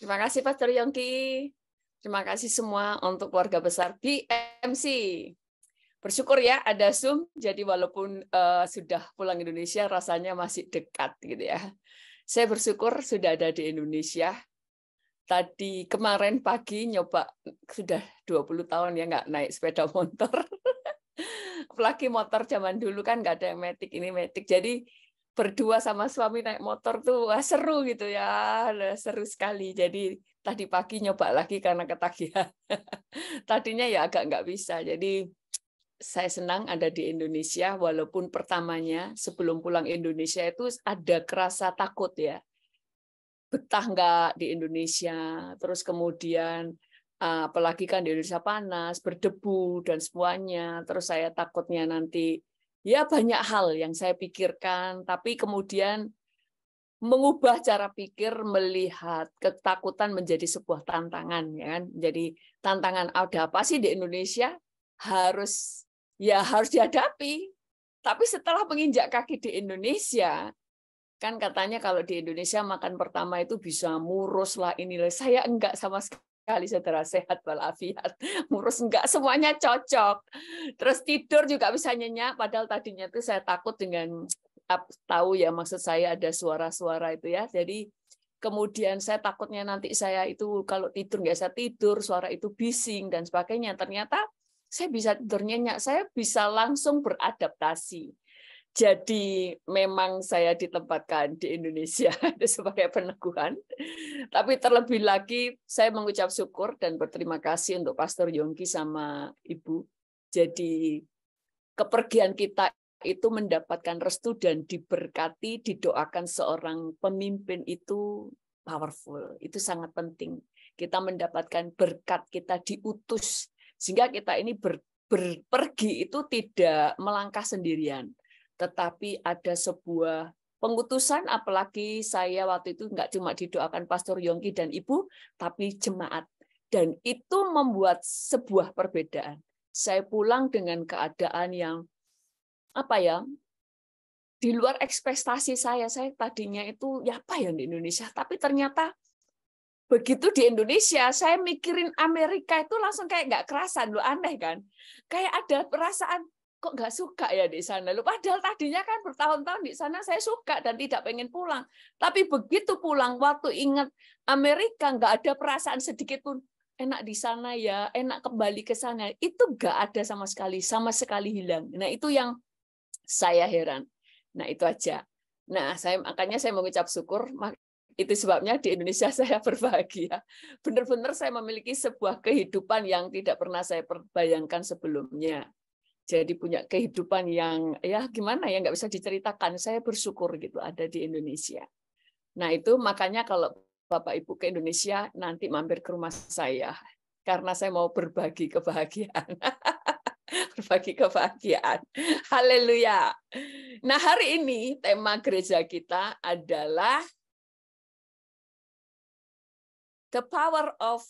Terima kasih Pastor Yongki. Terima kasih semua untuk keluarga besar BMC. Bersyukur ya ada Zoom, jadi walaupun sudah pulang Indonesia rasanya masih dekat gitu ya. Saya bersyukur sudah ada di Indonesia. Tadi kemarin pagi nyoba, sudah 20 tahun ya nggak naik sepeda motor. Apalagi motor zaman dulu kan nggak ada yang matic, ini matic. Jadi berdua sama suami naik motor tuh wah, seru gitu ya, seru sekali. Jadi tadi pagi nyoba lagi karena ketagihan. Tadinya ya agak nggak bisa. Jadi saya senang ada di Indonesia, walaupun pertamanya sebelum pulang Indonesia itu ada kerasa takut ya. Betah nggak di Indonesia, terus kemudian apalagi kan di Indonesia panas, berdebu dan semuanya, terus saya takutnya nanti ya banyak hal yang saya pikirkan, tapi kemudian mengubah cara pikir, melihat ketakutan menjadi sebuah tantangan, ya kan? Jadi tantangan ada apa sih di Indonesia harus dihadapi. Tapi setelah menginjak kaki di Indonesia, kan katanya kalau di Indonesia makan pertama itu bisa murus lah inilah. Saya enggak sama sekali, saudara, sehat walafiat. Murus enggak, semuanya cocok. Terus tidur juga bisa nyenyak, padahal tadinya itu saya takut dengan tahu ya maksud saya ada suara-suara itu ya. Jadi kemudian saya takutnya nanti saya itu kalau tidur nggak bisa tidur, suara itu bising dan sebagainya. Ternyata saya bisa tidur nyenyak, saya bisa langsung beradaptasi. Jadi memang saya ditempatkan di Indonesia sebagai peneguhan. Tapi terlebih lagi saya mengucap syukur dan berterima kasih untuk Pastor Yongki sama Ibu. Jadi kepergian kita itu mendapatkan restu dan diberkati, didoakan seorang pemimpin itu powerful. Itu sangat penting. Kita mendapatkan berkat, kita diutus. Sehingga kita ini pergi itu tidak melangkah sendirian. Tetapi ada sebuah pengutusan, apalagi saya waktu itu nggak cuma didoakan Pastor Yongki dan Ibu, tapi jemaat. Dan itu membuat sebuah perbedaan. Saya pulang dengan keadaan yang di luar ekspektasi saya. Saya tadinya itu ya apa ya di Indonesia, tapi ternyata begitu di Indonesia, saya mikirin Amerika itu langsung kayak nggak kerasan, loh, aneh kan? Kayak ada perasaan kok nggak suka ya di sana. Loh, padahal tadinya kan bertahun-tahun di sana saya suka dan tidak pengen pulang. Tapi begitu pulang, waktu ingat Amerika nggak ada perasaan sedikit pun enak di sana ya, enak kembali ke sana. Itu nggak ada sama sekali hilang. Nah itu yang saya heran. Nah itu aja. Nah makanya saya mengucap syukur. Itu sebabnya di Indonesia saya berbahagia. Benar-benar saya memiliki sebuah kehidupan yang tidak pernah saya bayangkan sebelumnya. Jadi punya kehidupan yang ya gimana ya nggak bisa diceritakan. Saya bersyukur gitu ada di Indonesia. Nah itu makanya kalau Bapak Ibu ke Indonesia nanti mampir ke rumah saya karena saya mau berbagi kebahagiaan. Berbagi kebahagiaan. Haleluya. Nah hari ini tema gereja kita adalah the power of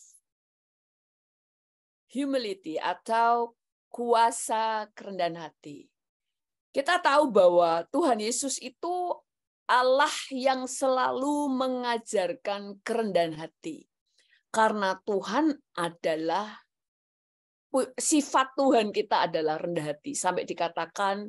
humility atau kuasa kerendahan hati. Kita tahu bahwa Tuhan Yesus itu Allah yang selalu mengajarkan kerendahan hati. Karena Tuhan adalah, sifat Tuhan kita adalah rendah hati. Sampai dikatakan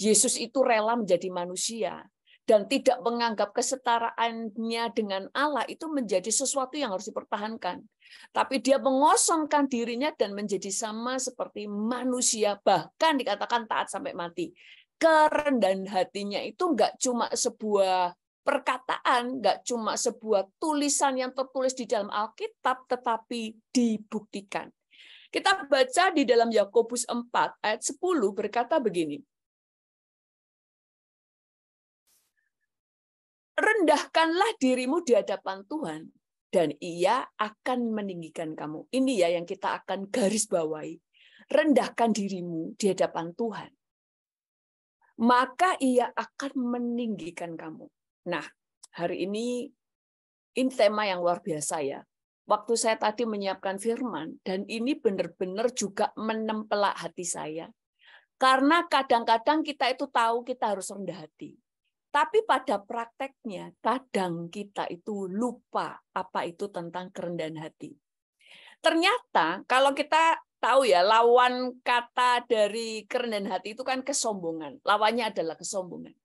Yesus itu rela menjadi manusia. Dan tidak menganggap kesetaraannya dengan Allah itu menjadi sesuatu yang harus dipertahankan. Tapi dia mengosongkan dirinya dan menjadi sama seperti manusia, bahkan dikatakan taat sampai mati. Kerendahan hatinya itu nggak cuma sebuah perkataan, nggak cuma sebuah tulisan yang tertulis di dalam Alkitab, tetapi dibuktikan. Kita baca di dalam Yakobus 4 ayat 10 berkata begini. Rendahkanlah dirimu di hadapan Tuhan, dan Ia akan meninggikan kamu. Ini ya yang kita akan garis bawahi. Rendahkan dirimu di hadapan Tuhan, maka Ia akan meninggikan kamu. Nah, hari ini tema yang luar biasa ya. Waktu saya tadi menyiapkan firman, dan ini benar-benar juga menempelak hati saya. Karena kadang-kadang kita itu tahu kita harus rendah hati. Tapi pada prakteknya, kadang kita itu lupa apa itu tentang kerendahan hati. Ternyata kalau kita tahu ya, lawan kata dari kerendahan hati itu kan kesombongan. Lawannya adalah kesombongan.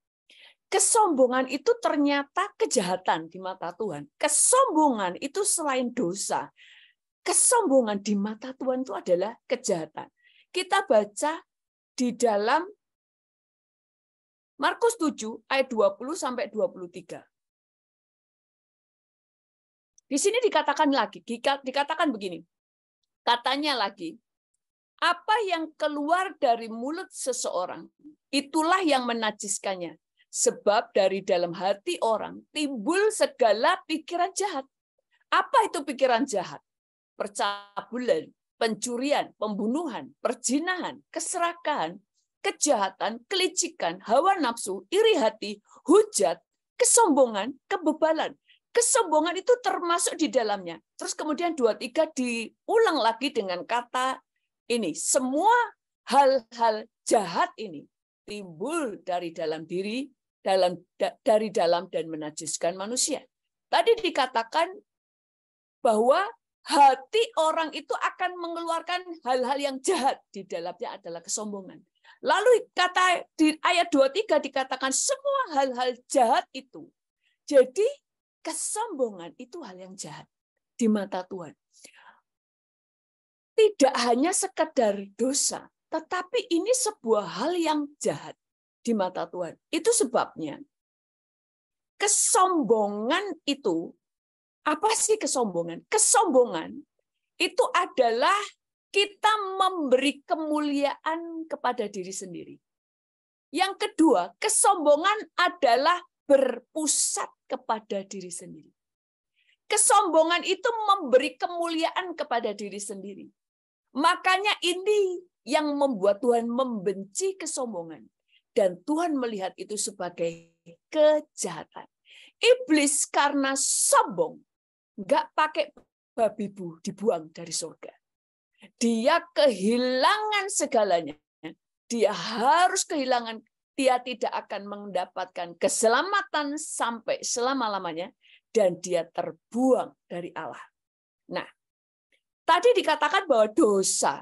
Kesombongan itu ternyata kejahatan di mata Tuhan. Kesombongan itu selain dosa. Kesombongan di mata Tuhan itu adalah kejahatan. Kita baca di dalam Markus 7 ayat 20 sampai 23. Di sini dikatakan begini. Katanya lagi, apa yang keluar dari mulut seseorang, itulah yang menajiskannya. Sebab dari dalam hati orang timbul segala pikiran jahat. Apa itu pikiran jahat? Percabulan, pencurian, pembunuhan, perzinahan, keserakahan, kejahatan, kelicikan, hawa nafsu, iri hati, hujat, kesombongan, kebebalan. Kesombongan itu termasuk di dalamnya. Terus kemudian 23 diulang lagi dengan kata ini. Semua hal-hal jahat ini timbul dari dalam diri, dari dalam dan menajiskan manusia. Tadi dikatakan bahwa hati orang itu akan mengeluarkan hal-hal yang jahat. Di dalamnya adalah kesombongan. Lalu kata di ayat 23 dikatakan semua hal-hal jahat itu. Jadi kesombongan itu hal yang jahat di mata Tuhan. Tidak hanya sekedar dosa, tetapi ini sebuah hal yang jahat di mata Tuhan. Itu sebabnya kesombongan itu, apa sih kesombongan? Kesombongan itu adalah kita memberi kemuliaan kepada diri sendiri. Yang kedua, kesombongan adalah berpusat kepada diri sendiri. Kesombongan itu memberi kemuliaan kepada diri sendiri. Makanya ini yang membuat Tuhan membenci kesombongan. Dan Tuhan melihat itu sebagai kejahatan. Iblis karena sombong, nggak pakai babi bu, dibuang dari surga. Dia kehilangan segalanya. Dia harus kehilangan. Dia tidak akan mendapatkan keselamatan sampai selama-lamanya. Dan dia terbuang dari Allah. Nah, tadi dikatakan bahwa dosa,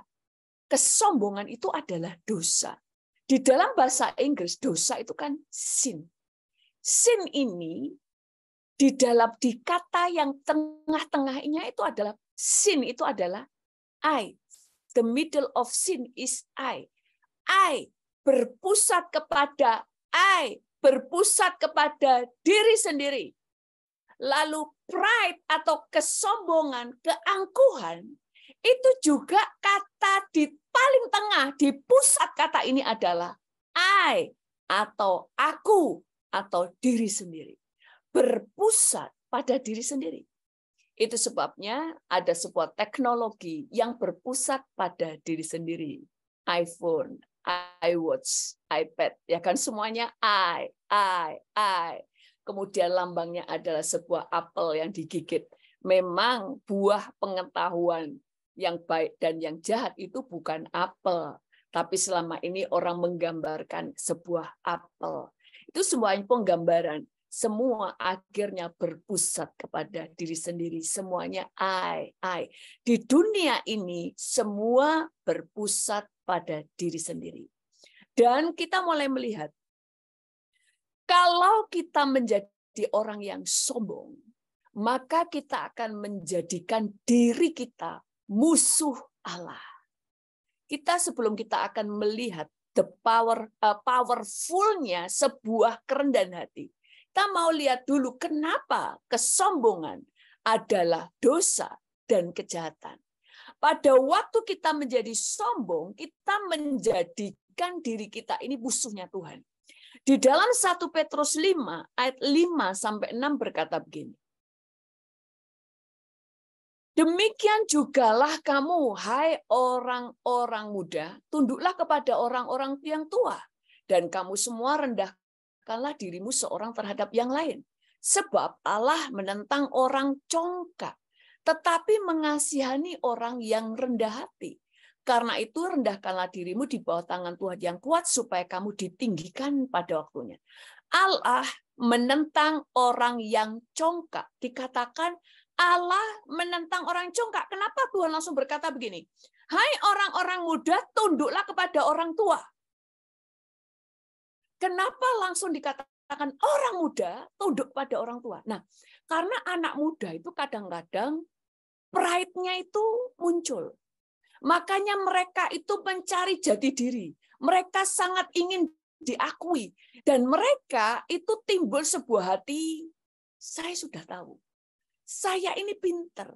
kesombongan itu adalah dosa. Di dalam bahasa Inggris, dosa itu kan sin. Sin ini di kata yang tengah-tengahnya itu adalah sin, itu adalah I. The middle of sin is I. I berpusat kepada I, berpusat kepada diri sendiri. Lalu pride atau kesombongan, keangkuhan, itu juga kata di paling tengah, di pusat kata ini adalah I atau aku atau diri sendiri. Berpusat pada diri sendiri. Itu sebabnya ada sebuah teknologi yang berpusat pada diri sendiri. iPhone, iWatch, iPad, ya kan semuanya I. Kemudian lambangnya adalah sebuah apel yang digigit. Memang buah pengetahuan yang baik dan yang jahat itu bukan apel. Tapi selama ini orang menggambarkan sebuah apel. Itu semuanya penggambaran. Semua akhirnya berpusat kepada diri sendiri. Semuanya I. Di dunia ini semua berpusat pada diri sendiri. Dan kita mulai melihat, kalau kita menjadi orang yang sombong, maka kita akan menjadikan diri kita musuh Allah. Sebelum kita akan melihat the powerfulnya sebuah kerendahan hati, kita mau lihat dulu kenapa kesombongan adalah dosa dan kejahatan. Pada waktu kita menjadi sombong, kita menjadikan diri kita ini musuhnya Tuhan. Di dalam 1 Petrus 5 ayat 5-6 berkata begini. Demikian jugalah kamu, hai orang-orang muda, tunduklah kepada orang-orang yang tua. Dan kamu semua rendahkanlah dirimu seorang terhadap yang lain. Sebab Allah menentang orang congkak, tetapi mengasihani orang yang rendah hati. Karena itu rendahkanlah dirimu di bawah tangan Tuhan yang kuat supaya kamu ditinggikan pada waktunya. Allah menentang orang yang congkak. Dikatakan Allah menentang orang congkak. Kenapa Tuhan langsung berkata begini? Hai orang-orang muda, tunduklah kepada orang tua. Kenapa langsung dikatakan orang muda tunduk pada orang tua? Nah, karena anak muda itu kadang-kadang pride-nya itu muncul. Makanya mereka itu mencari jati diri. Mereka sangat ingin diakui. Dan mereka itu timbul sebuah hati, saya sudah tahu. Saya ini pinter.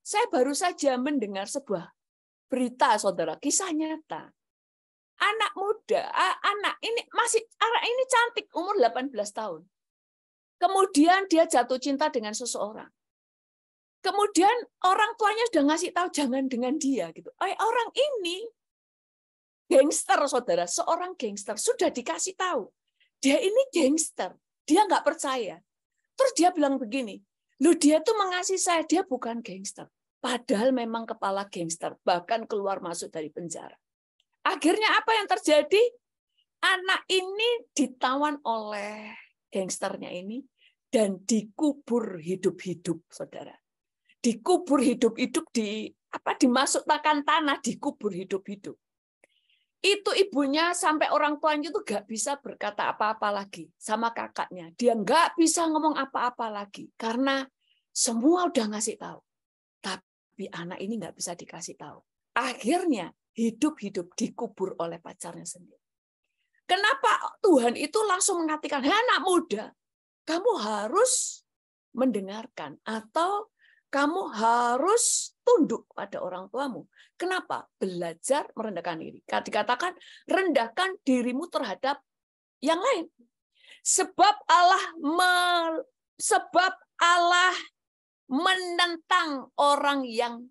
Saya baru saja mendengar sebuah berita, saudara, kisah nyata. Anak muda, anak ini cantik, umur 18 tahun. Kemudian dia jatuh cinta dengan seseorang. Kemudian orang tuanya sudah ngasih tahu jangan dengan dia gitu. Orang ini gangster, saudara, seorang gangster sudah dikasih tahu. Dia ini gangster, dia nggak percaya. Terus dia bilang begini, loh dia tuh mengasihi saya, dia bukan gangster. Padahal memang kepala gangster, bahkan keluar masuk dari penjara. Akhirnya apa yang terjadi? Anak ini ditawan oleh gangsternya ini dan dikubur hidup-hidup, saudara. Dikubur hidup-hidup, dimasukkan tanah, dikubur hidup-hidup. Itu ibunya sampai orang tuanya itu nggak bisa berkata apa-apa lagi sama kakaknya. Dia nggak bisa ngomong apa-apa lagi karena semua udah ngasih tahu. Tapi anak ini nggak bisa dikasih tahu. Akhirnya hidup-hidup dikubur oleh pacarnya sendiri. Kenapa Tuhan itu langsung mengatakan, "Hei anak muda, kamu harus mendengarkan atau kamu harus tunduk pada orang tuamu." Kenapa? Belajar merendahkan diri. Dikatakan, rendahkan dirimu terhadap yang lain. Sebab Allah menentang orang yang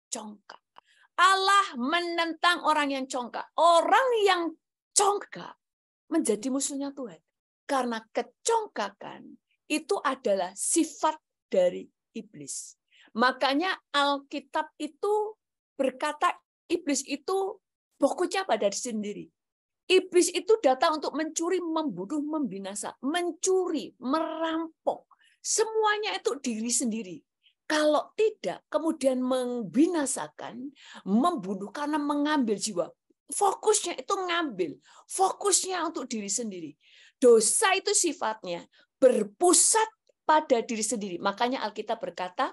congkak. Allah menentang orang yang congkak. Orang yang congkak menjadi musuhnya Tuhan. Karena kecongkakan itu adalah sifat dari iblis. Makanya Alkitab itu berkata iblis itu pokoknya pada diri sendiri. Iblis itu datang untuk mencuri, membunuh, membinasa, mencuri, merampok. Semuanya itu diri sendiri. Kalau tidak, kemudian membinasakan, membunuh karena mengambil jiwa. Fokusnya itu ngambil, fokusnya untuk diri sendiri. Dosa itu sifatnya berpusat pada diri sendiri. Makanya Alkitab berkata,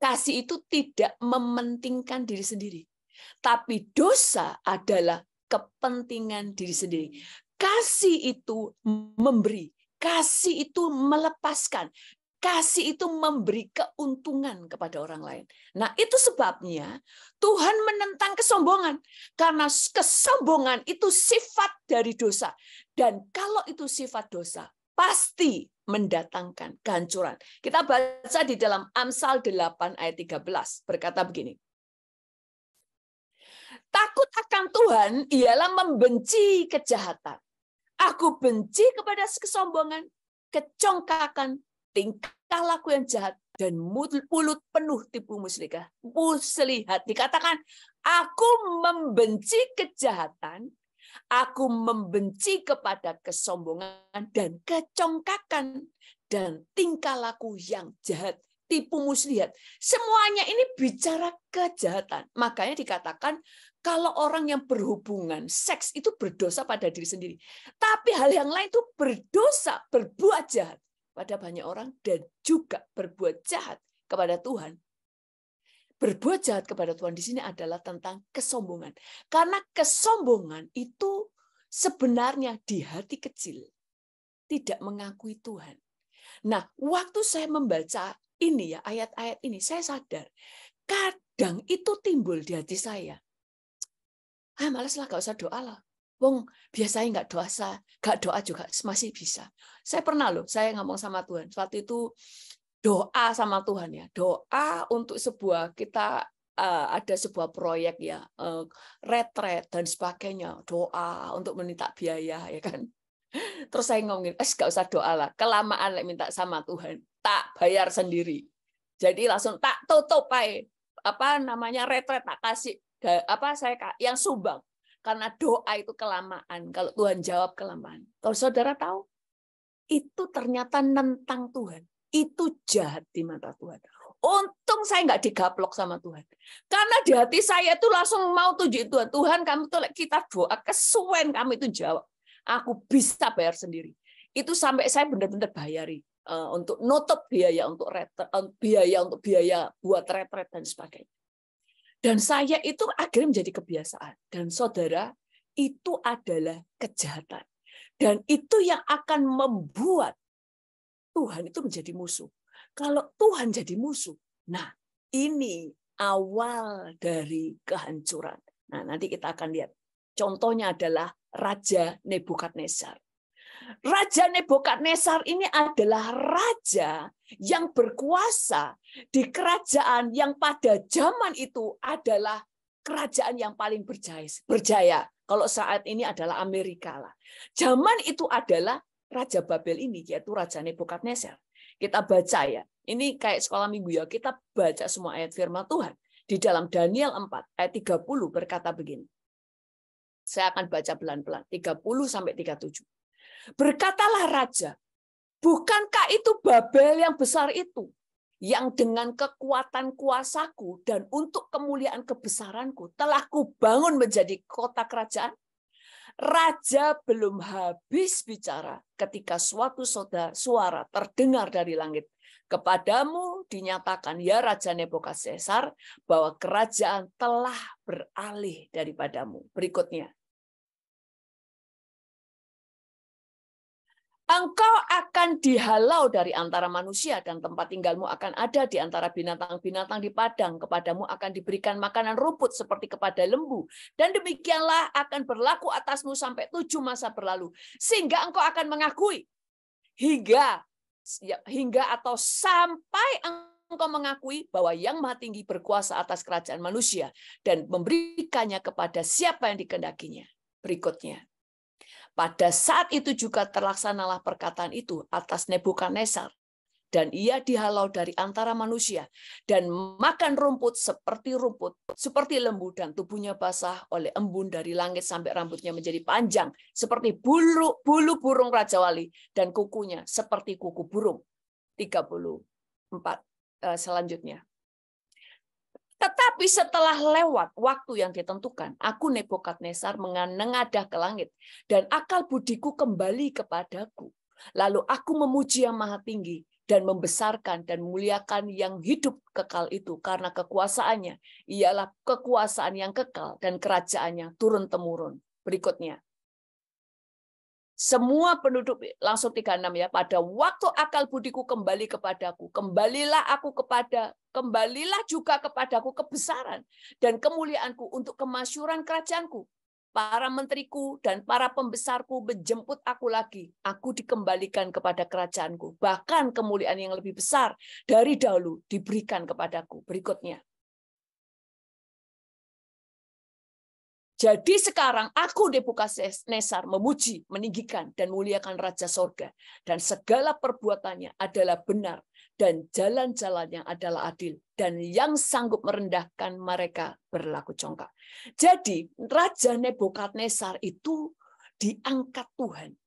kasih itu tidak mementingkan diri sendiri. Tapi dosa adalah kepentingan diri sendiri. Kasih itu memberi, kasih itu melepaskan, kasih itu memberi keuntungan kepada orang lain. Nah, itu sebabnya Tuhan menentang kesombongan. Karena kesombongan itu sifat dari dosa. Dan kalau itu sifat dosa, pasti mendatangkan kehancuran. Kita baca di dalam Amsal 8 ayat 13. Berkata begini. Takut akan Tuhan ialah membenci kejahatan. Aku benci kepada kesombongan, kecongkakan, tingkah laku yang jahat, dan mulut penuh tipu muslihat. Dikatakan, aku membenci kejahatan, aku membenci kepada kesombongan dan kecongkakan, dan tingkah laku yang jahat, tipu muslihat. Semuanya ini bicara kejahatan. Makanya dikatakan, kalau orang yang berhubungan seks itu berdosa pada diri sendiri. Tapi hal yang lain itu berdosa, berbuat jahat pada banyak orang dan juga berbuat jahat kepada Tuhan. Berbuat jahat kepada Tuhan di sini adalah tentang kesombongan. Karena kesombongan itu sebenarnya di hati kecil tidak mengakui Tuhan. Nah, waktu saya membaca ini ya, ayat-ayat ini, saya sadar kadang itu timbul di hati saya. Malas lah, gak usah doa lah. Wong biasanya nggak doa juga masih bisa. Saya pernah loh, saya ngomong sama Tuhan. Waktu itu doa sama Tuhan ya, doa untuk kita ada sebuah proyek ya, retret dan sebagainya, doa untuk meminta biaya ya kan. Terus saya ngomongin, gak usah doa lah, kelamaan minta sama Tuhan, tak bayar sendiri. Jadi langsung tak tutup retret tak kasih yang sumbang karena doa itu kelamaan. Kalau Tuhan jawab kelamaan. Kalau saudara tahu, itu ternyata nentang Tuhan. Itu jahat di mata Tuhan. Untung saya nggak digaplok sama Tuhan. Karena di hati saya itu langsung mau tunjuk Tuhan. Tuhan, kamu tuh kita doa kesuwen kamu itu jawab. Aku bisa bayar sendiri. Itu sampai saya benar-benar bayari untuk nutup biaya untuk biaya buat retret dan sebagainya. Dan saya itu akhirnya menjadi kebiasaan. Dan saudara, itu adalah kejahatan. Dan itu yang akan membuat Tuhan itu menjadi musuh. Kalau Tuhan jadi musuh, nah ini awal dari kehancuran. Nah nanti kita akan lihat. Contohnya adalah Raja Nebukadnezar. Raja Nebukadnezar ini adalah raja yang berkuasa di kerajaan yang pada zaman itu adalah kerajaan yang paling berjaya. Kalau saat ini adalah Amerika lah. Zaman itu adalah Raja Babel ini, yaitu Raja Nebukadnezar. Kita baca ya, ini kayak sekolah minggu ya, kita baca semua ayat firman Tuhan. Di dalam Daniel 4, ayat 30 berkata begini. Saya akan baca pelan-pelan, 30-37. Berkatalah raja, bukankah itu Babel yang besar itu, yang dengan kekuatan kuasaku dan untuk kemuliaan kebesaranku telah kubangun menjadi kota kerajaan? Raja belum habis bicara ketika suatu suara terdengar dari langit. Kepadamu dinyatakan, ya Raja Nebukadnezar, bahwa kerajaan telah beralih daripadamu. Berikutnya. Engkau akan dihalau dari antara manusia dan tempat tinggalmu akan ada di antara binatang-binatang di padang. Kepadamu akan diberikan makanan rumput seperti kepada lembu. Dan demikianlah akan berlaku atasmu sampai 7 masa berlalu. Sehingga engkau akan mengakui. Hingga atau sampai engkau mengakui bahwa Yang Maha Tinggi berkuasa atas kerajaan manusia. Dan memberikannya kepada siapa yang dikehendakinya. Berikutnya. Pada saat itu juga terlaksanalah perkataan itu atas Nebukadnezar. Dan ia dihalau dari antara manusia. Dan makan rumput, seperti lembu. Dan tubuhnya basah oleh embun dari langit sampai rambutnya menjadi panjang. Seperti bulu burung Raja Wali. Dan kukunya seperti kuku burung. 34 selanjutnya. Tetapi setelah lewat waktu yang ditentukan, aku Nebukadnezar menengadah ke langit, dan akal budiku kembali kepadaku. Lalu aku memuji Yang Maha Tinggi, dan membesarkan dan memuliakan yang hidup kekal itu, karena kekuasaannya ialah kekuasaan yang kekal, dan kerajaannya turun-temurun. Berikutnya. Semua penduduk, langsung 36 ya, pada waktu akal budiku kembali kepadaku, kembalilah juga kepadaku kebesaran dan kemuliaanku untuk kemasyhuran kerajaanku. Para menteriku dan para pembesarku menjemput aku lagi. Aku dikembalikan kepada kerajaanku. Bahkan kemuliaan yang lebih besar dari dahulu diberikan kepadaku. Berikutnya. Jadi sekarang aku Nebukadnezar memuji, meninggikan, dan muliakan Raja Sorga. Dan segala perbuatannya adalah benar. Dan jalan-jalannya adalah adil. Dan yang sanggup merendahkan mereka berlaku congkak. Jadi Raja Nebukadnezar itu diangkat Tuhan.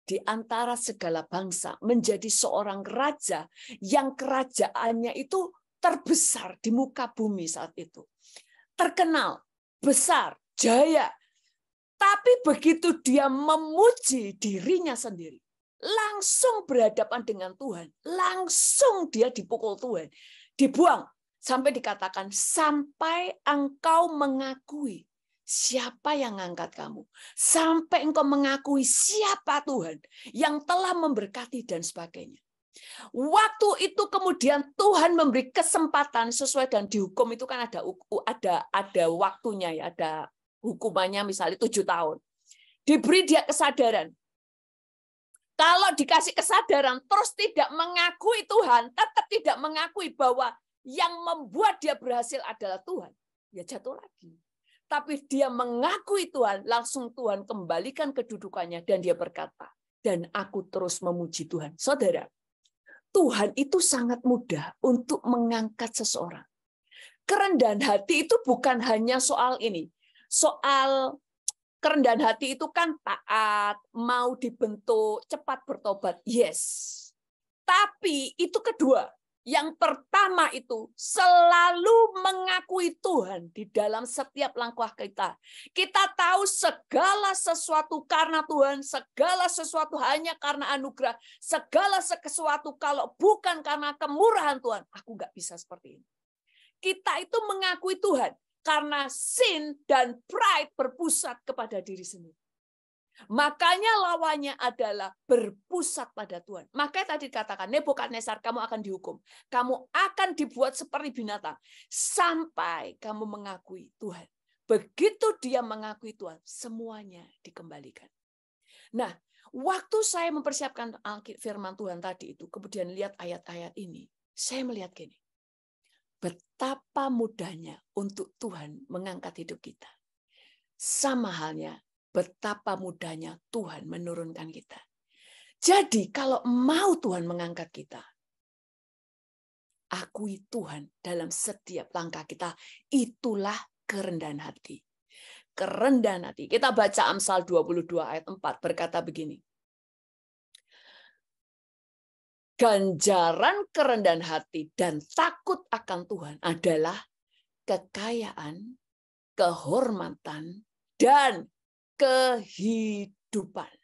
Di antara segala bangsa. Menjadi seorang raja yang kerajaannya itu terbesar di muka bumi saat itu. Terkenal, besar, jaya. Tapi begitu dia memuji dirinya sendiri, langsung berhadapan dengan Tuhan, langsung dia dipukul Tuhan, dibuang, sampai dikatakan, sampai engkau mengakui siapa yang ngangkat kamu, sampai engkau mengakui siapa Tuhan yang telah memberkati dan sebagainya. Waktu itu kemudian Tuhan memberi kesempatan sesuai dengan dihukum itu kan ada waktunya ya, ada hukumannya misalnya 7 tahun. Diberi dia kesadaran. Kalau dikasih kesadaran terus tidak mengakui Tuhan, tetap tidak mengakui bahwa yang membuat dia berhasil adalah Tuhan, ya jatuh lagi. Tapi dia mengakui Tuhan, langsung Tuhan kembalikan kedudukannya dan dia berkata, dan aku terus memuji Tuhan. Saudara, Tuhan itu sangat mudah untuk mengangkat seseorang. kerendahan hati itu bukan hanya soal ini. Soal kerendahan hati itu kan taat, mau dibentuk, cepat bertobat. Yes. Tapi itu kedua. Yang pertama itu selalu mengakui Tuhan di dalam setiap langkah kita. Kita tahu segala sesuatu karena Tuhan, segala sesuatu hanya karena anugerah, segala sesuatu kalau bukan karena kemurahan Tuhan, aku nggak bisa seperti ini. Kita itu mengakui Tuhan karena sin dan pride berpusat kepada diri sendiri. Makanya lawannya adalah berpusat pada Tuhan. Makanya tadi dikatakan, Nebukadnezar, kamu akan dihukum. Kamu akan dibuat seperti binatang. Sampai kamu mengakui Tuhan. Begitu dia mengakui Tuhan, semuanya dikembalikan. Nah, waktu saya mempersiapkan firman Tuhan tadi itu, kemudian lihat ayat-ayat ini, saya melihat gini. Betapa mudahnya untuk Tuhan mengangkat hidup kita. Sama halnya, betapa mudahnya Tuhan menurunkan kita. Jadi kalau mau Tuhan mengangkat kita, akui Tuhan dalam setiap langkah kita. Itulah kerendahan hati. Kerendahan hati. Kita baca Amsal 22 ayat 4 berkata begini. Ganjaran kerendahan hati dan takut akan Tuhan adalah kekayaan, kehormatan, dan kehidupan.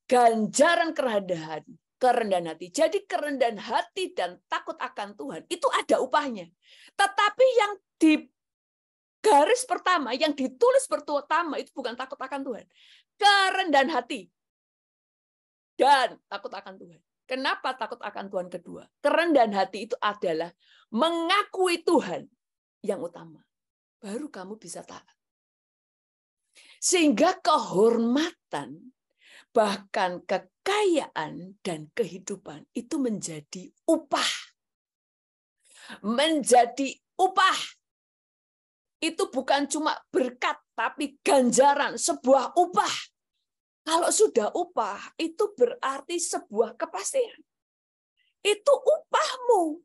Ganjaran kerendahan hati. Jadi kerendahan hati dan takut akan Tuhan itu ada upahnya. Tetapi yang di garis pertama, yang ditulis pertama itu bukan takut akan Tuhan. Kerendahan hati dan takut akan Tuhan. Kenapa takut akan Tuhan kedua? Kerendahan hati itu adalah mengakui Tuhan yang utama. Baru kamu bisa taat. Sehingga kehormatan, bahkan kekayaan dan kehidupan itu menjadi upah. Menjadi upah. Itu bukan cuma berkat, tapi ganjaran, sebuah upah. Kalau sudah upah, itu berarti sebuah kepastian. Itu upahmu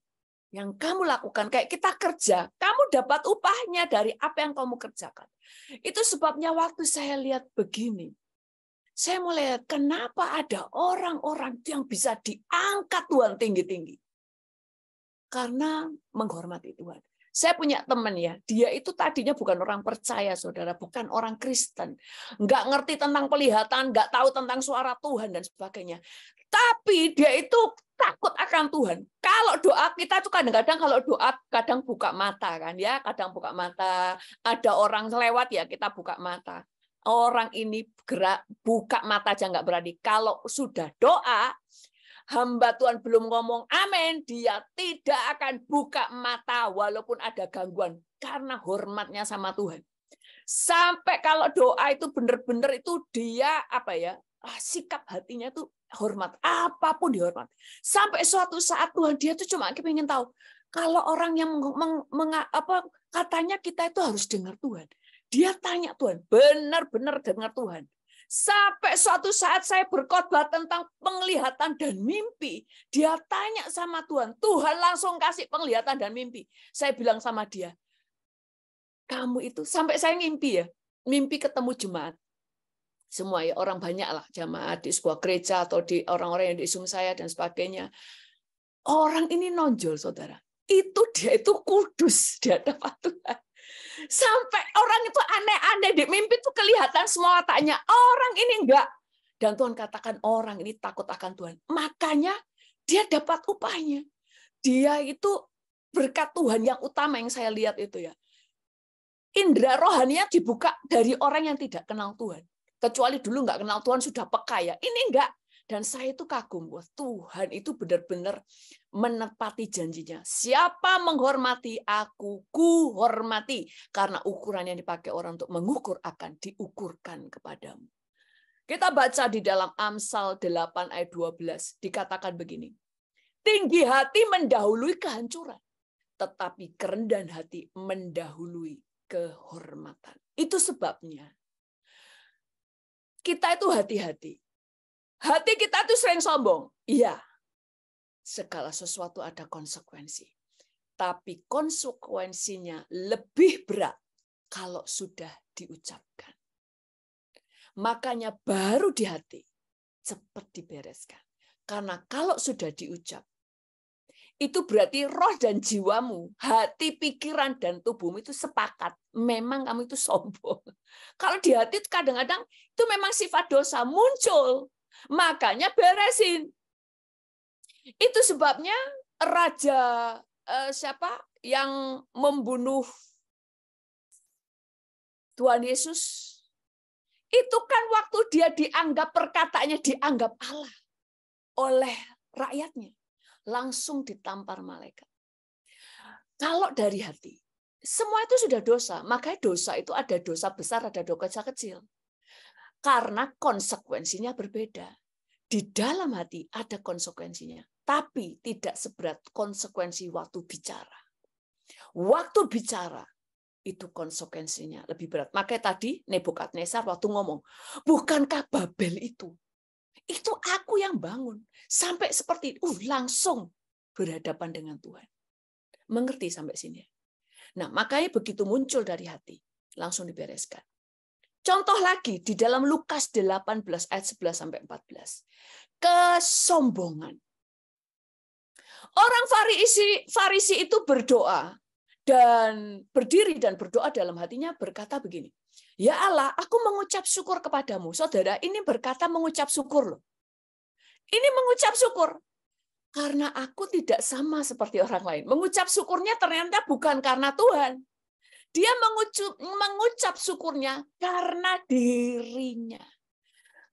yang kamu lakukan. Kayak kita kerja, kamu dapat upahnya dari apa yang kamu kerjakan. Itu sebabnya waktu saya lihat begini, saya mulai lihat kenapa ada orang-orang yang bisa diangkat Tuhan tinggi-tinggi. Karena menghormati Tuhan. Saya punya teman ya, dia itu tadinya bukan orang percaya, saudara, bukan orang Kristen. Nggak ngerti tentang pelihatan, nggak tahu tentang suara Tuhan dan sebagainya. Tapi dia itu takut akan Tuhan. Kalau doa kita tuh kadang-kadang kalau doa kadang buka mata kan ya, kadang buka mata. Ada orang lewat ya kita buka mata. Orang ini gerak buka mata aja nggak berani. Kalau sudah doa, hamba Tuhan belum ngomong amin, dia tidak akan buka mata walaupun ada gangguan karena hormatnya sama Tuhan. Sampai kalau doa itu benar-benar itu dia sikap hatinya tuh hormat, apapun dihormat. Sampai suatu saat Tuhan dia tuh cuma ingin tahu kalau orang yang katanya kita itu harus dengar Tuhan. Dia tanya Tuhan, benar-benar dengar Tuhan. Sampai suatu saat saya berkhotbah tentang penglihatan dan mimpi. Dia tanya sama Tuhan. Tuhan langsung kasih penglihatan dan mimpi. Saya bilang sama dia, kamu itu, sampai saya ngimpi ya. Mimpi ketemu jemaat. Semua ya, orang banyak lah jemaat di sebuah gereja atau di orang-orang yang diusung saya dan sebagainya. Orang ini nonjol, saudara. Dia itu kudus di hadapan Tuhan. Sampai orang itu aneh-aneh di mimpi itu kelihatan semua tanya orang ini enggak. Dan Tuhan katakan orang ini takut akan Tuhan. Makanya dia dapat upahnya. Dia itu berkat Tuhan yang utama yang saya lihat itu ya. Indra rohaninya dibuka dari orang yang tidak kenal Tuhan. Kecuali dulu nggak kenal Tuhan sudah peka ya. Ini enggak. Dan saya itu kagum. Wah, Tuhan itu benar-benar menepati janjinya. Siapa menghormati aku, ku hormati. Karena ukuran yang dipakai orang untuk mengukur akan diukurkan kepadamu. Kita baca di dalam Amsal 8 ayat 12. Dikatakan begini. Tinggi hati mendahului kehancuran. Tetapi kerendahan hati mendahului kehormatan. Itu sebabnya kita itu hati-hati. Hati kita itu sering sombong. Iya. Segala sesuatu ada konsekuensi. tapi konsekuensinya lebih berat kalau sudah diucapkan. Makanya baru di hati cepat dibereskan. Karena kalau sudah diucap, itu berarti roh dan jiwamu, hati, pikiran, dan tubuhmu itu sepakat. Memang kamu itu sombong. Kalau di hati kadang-kadang itu memang sifat dosa muncul. Makanya beresin. Itu sebabnya raja siapa yang membunuh Tuhan Yesus, itu kan waktu dia dianggap, perkataannya dianggap Allah oleh rakyatnya, langsung ditampar malaikat. Kalau dari hati, semua itu sudah dosa. Makanya dosa itu ada dosa besar, ada dosa kecil. Karena konsekuensinya berbeda. Di dalam hati ada konsekuensinya, tapi tidak seberat konsekuensi waktu bicara. Waktu bicara, itu konsekuensinya lebih berat. Makanya tadi Nebukadnezar waktu ngomong, bukankah Babel itu aku yang bangun. Sampai seperti langsung berhadapan dengan Tuhan. Mengerti sampai sini? Nah, makanya begitu muncul dari hati, langsung dibereskan. Contoh lagi di dalam Lukas 18 ayat 11 sampai 14. Kesombongan. Orang Farisi itu berdoa dan berdiri dan berdoa dalam hatinya berkata begini, ya Allah, aku mengucap syukur kepadamu. Saudara, ini berkata mengucap syukur loh. Ini mengucap syukur. Karena aku tidak sama seperti orang lain. Mengucap syukurnya ternyata bukan karena Tuhan. Dia mengucap syukurnya karena dirinya.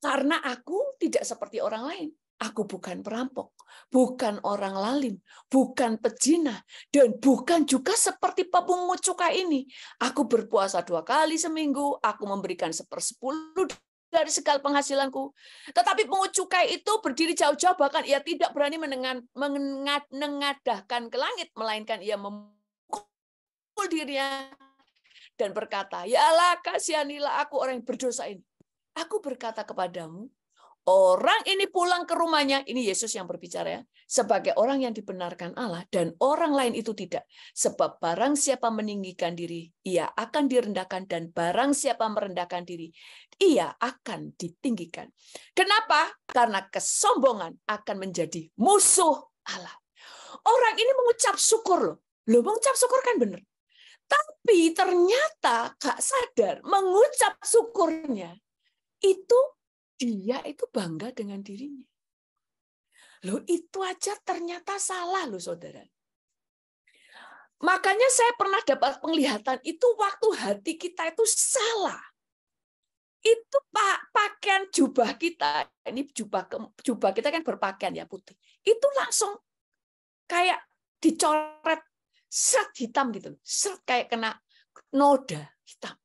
Karena aku tidak seperti orang lain. Aku bukan perampok, bukan orang lalim, bukan pezina, dan bukan juga seperti pemungut cukai ini. Aku berpuasa 2 kali seminggu, aku memberikan 1/10 dari segala penghasilanku. Tetapi pungut cukai itu berdiri jauh-jauh, bahkan ia tidak berani menengadahkan ke langit, melainkan ia memukul dirinya dan berkata, ya Allah, kasihanilah aku orang yang berdosa ini. Aku berkata kepadamu, orang ini pulang ke rumahnya, ini Yesus yang berbicara ya, sebagai orang yang dibenarkan Allah, dan orang lain itu tidak. Sebab barang siapa meninggikan diri, ia akan direndahkan, dan barang siapa merendahkan diri, ia akan ditinggikan. Kenapa? Karena kesombongan akan menjadi musuh Allah. Orang ini mengucap syukur loh. Mengucap syukur kan benar. Tapi ternyata gak sadar mengucap syukurnya itu dia itu bangga dengan dirinya. Itu aja ternyata salah loh saudara. Makanya saya pernah dapat penglihatan itu waktu hati kita itu salah. Itu pakaian jubah kita, ini jubah kita kan berpakaian ya putih. Itu langsung kayak dicoret seret hitam gitu. Seret kayak kena noda hitam.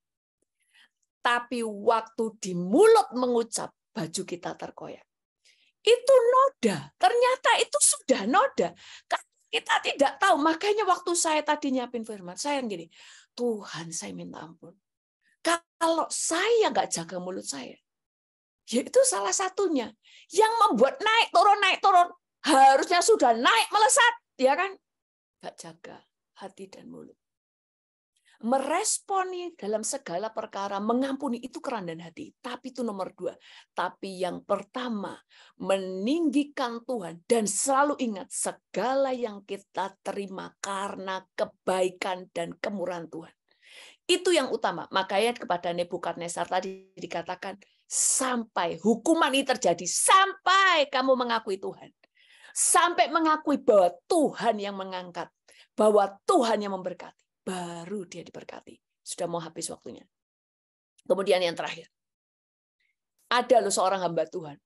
Tapi waktu di mulut mengucap, baju kita terkoyak. Itu noda. Ternyata itu sudah noda. Kita tidak tahu. Makanya waktu saya tadi nyiapin firman, saya gini, Tuhan saya minta ampun. Kalau saya nggak jaga mulut saya, ya itu salah satunya. Yang membuat naik turun. Harusnya sudah naik melesat. Ya kan? Nggak jaga hati dan mulut. Meresponi dalam segala perkara, mengampuni itu kerendahan hati. Tapi itu nomor 2. Tapi yang pertama, meninggikan Tuhan. Dan selalu ingat, segala yang kita terima karena kebaikan dan kemurahan Tuhan. Itu yang utama. Makanya kepada Nebukadnezar tadi dikatakan, sampai hukuman ini terjadi, sampai kamu mengakui Tuhan. Sampai mengakui bahwa Tuhan yang mengangkat. Bahwa Tuhan yang memberkati. Baru dia diberkati. Sudah mau habis waktunya. Kemudian yang terakhir. Ada loh seorang hamba Tuhan.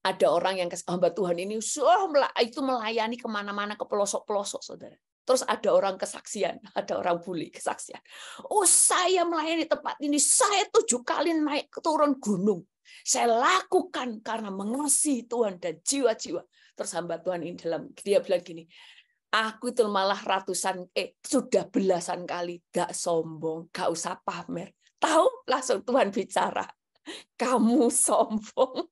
Ada orang yang hamba Tuhan ini itu melayani kemana-mana, ke pelosok-pelosok, saudara. Terus ada orang kesaksian, ada orang bully kesaksian. Saya melayani tempat ini, saya 7 kali naik turun gunung. Saya lakukan karena mengasihi Tuhan dan jiwa-jiwa. Terus hamba Tuhan ini dia bilang gini, aku itu malah sudah belasan kali, gak sombong, gak usah pamer. Tahu, langsung Tuhan bicara, kamu sombong.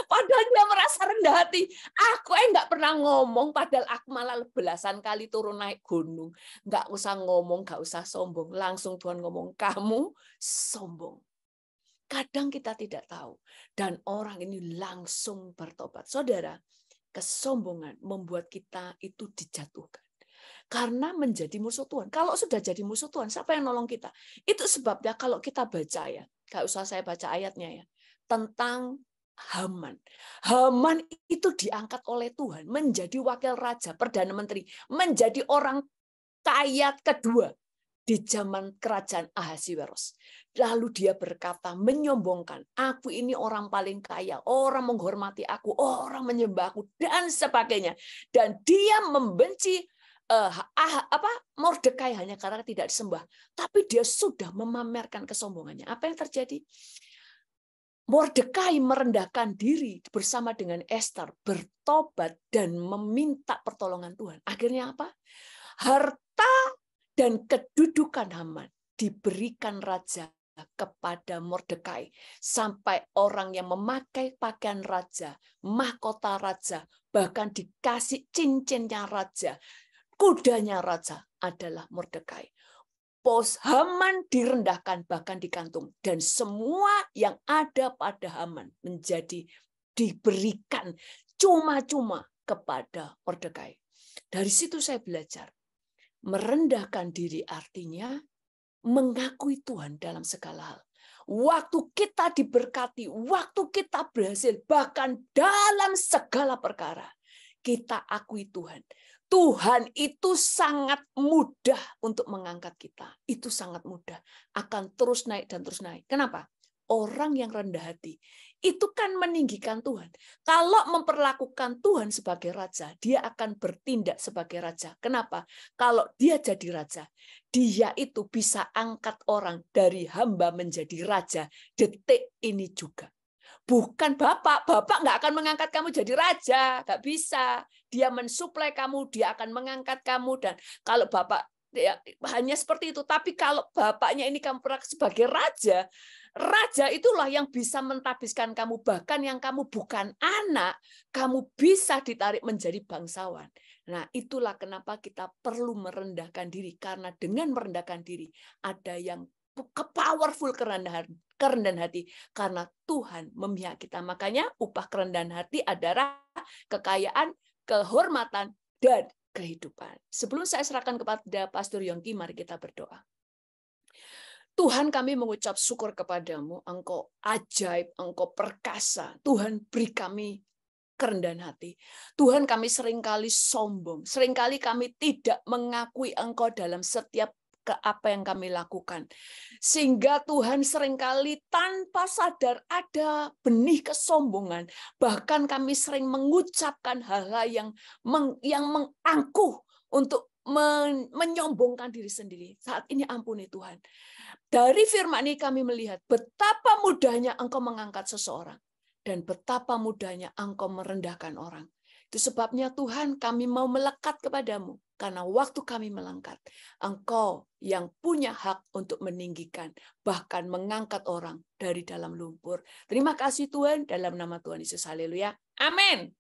Padahal dia merasa rendah hati. Aku nggak pernah ngomong, padahal aku malah belasan kali turun naik gunung. Nggak usah ngomong, nggak usah sombong. Langsung Tuhan ngomong, kamu sombong. Kadang kita tidak tahu. Dan orang ini langsung bertobat. Saudara, kesombongan membuat kita itu dijatuhkan. Karena menjadi musuh Tuhan. Kalau sudah jadi musuh Tuhan, siapa yang nolong kita? Itu sebabnya kalau kita baca ya, nggak usah saya baca ayatnya ya, tentang Haman. Haman itu diangkat oleh Tuhan menjadi wakil raja, perdana menteri, menjadi orang kaya kedua di zaman kerajaan Ahasiweros. Lalu dia berkata, menyombongkan, aku ini orang paling kaya, orang menghormati aku, orang menyembah aku, dan sebagainya. Dan dia membenci Mordekai hanya karena tidak disembah. Tapi dia sudah memamerkan kesombongannya. Apa yang terjadi? Mordekai merendahkan diri bersama dengan Esther, bertobat dan meminta pertolongan Tuhan. Akhirnya apa? Harta dan kedudukan Haman diberikan raja kepada Mordekai. Sampai orang yang memakai pakaian raja, mahkota raja, bahkan dikasih cincinnya raja, kudanya raja adalah Mordekai. Pos Haman direndahkan bahkan digantung, dan semua yang ada pada Haman menjadi diberikan cuma-cuma kepada Mordekai. Dari situ saya belajar merendahkan diri artinya mengakui Tuhan dalam segala hal. Waktu kita diberkati, waktu kita berhasil, bahkan dalam segala perkara, kita akui Tuhan. Tuhan itu sangat mudah untuk mengangkat kita. Itu sangat mudah. Akan terus naik dan terus naik. Kenapa? Orang yang rendah hati itu kan meninggikan Tuhan. Kalau memperlakukan Tuhan sebagai raja, dia akan bertindak sebagai raja. Kenapa? Kalau dia jadi raja, dia itu bisa angkat orang dari hamba menjadi raja detik ini juga. Bukan Bapak nggak akan mengangkat kamu jadi raja, nggak bisa. Dia mensuplai kamu, dia akan mengangkat kamu. Dan kalau Bapak ya, hanya seperti itu. Tapi kalau Bapaknya ini kamu sebagai raja, raja itulah yang bisa mentabiskan kamu. Bahkan yang kamu bukan anak, kamu bisa ditarik menjadi bangsawan. Nah, itulah kenapa kita perlu merendahkan diri. Karena dengan merendahkan diri, ada yang powerful kerendahan hati karena Tuhan memihak kita. Makanya upah kerendahan hati adalah kekayaan, kehormatan, dan kehidupan. Sebelum saya serahkan kepada Pastor Yongki, mari kita berdoa. Tuhan, kami mengucap syukur kepadamu. Engkau ajaib, Engkau perkasa. Tuhan, beri kami kerendahan hati. Tuhan, kami seringkali sombong. Seringkali kami tidak mengakui Engkau dalam setiap ke apa yang kami lakukan. Sehingga Tuhan seringkali tanpa sadar ada benih kesombongan. Bahkan kami sering mengucapkan hal-hal yang mengangkuh untuk menyombongkan diri sendiri. Saat ini ampuni Tuhan. Dari firman ini kami melihat betapa mudahnya Engkau mengangkat seseorang. Dan betapa mudahnya Engkau merendahkan orang. Itu sebabnya Tuhan kami mau melekat kepadamu. Karena waktu kami melangkat, Engkau yang punya hak untuk meninggikan, bahkan mengangkat orang dari dalam lumpur. Terima kasih Tuhan, dalam nama Tuhan Yesus. Haleluya. Amin.